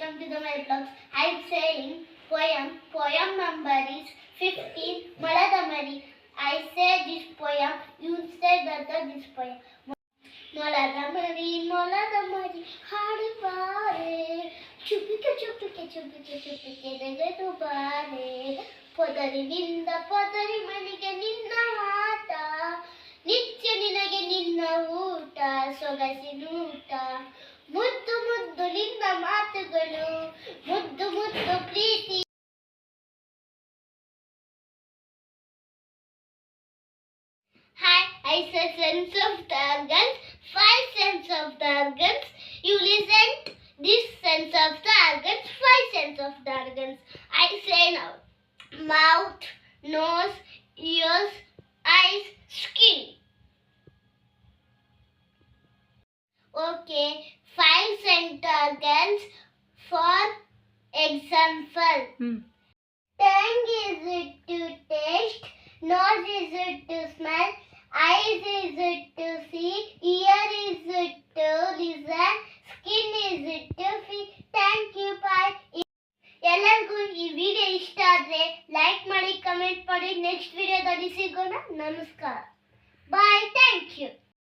welcome to my vlog. I am saying poem. Poem number is 15. Moladamari. I say this poem. You say this poem. Moladamari, Moladamari, haaduvare. Chupike, chupike, chupike, chupike, ನೆಗೆದು ಬಾರೆ. ಪೊದರಿನಿಂದ ಪೊದರಿ ಮನೆಗೆ ನಿನ್ನ ಆಟ, ನಿತ್ಯ ನಿನಗೆ ನಿನ್ನ ಊಟ, ಸೊಗಸಿನೂಟ. ಮುದ್ದು ಮುದ್ದು ನಿನ್ನ ಮಾತುಗಳು, ಮುದ್ದು ಮುದ್ದು ಪ್ರೀತಿ. Hi, I say sense of the organs, 5 sense of the organs. You listen this sense of the organs, 5 sense of the organs. I say now. Mouth, nose, ears, eyes, skin. Okay, 5 sense organs. For example, tongue is it to taste, nose is it to smell, eyes is it to see, ear is it to listen, skin is it to feel. Thank you, bye. ಎಲ್ಲರಿಗೂ ಈ video ಇಷ್ಟ ಆದರೆ like ಮಾಡಿ, comment ಮಾಡಿ. Next ವಿಡಿಯೋದಲ್ಲಿ ಸಿಗೋಣ. ನಮಸ್ಕಾರ, ಬಾಯ್, thank you.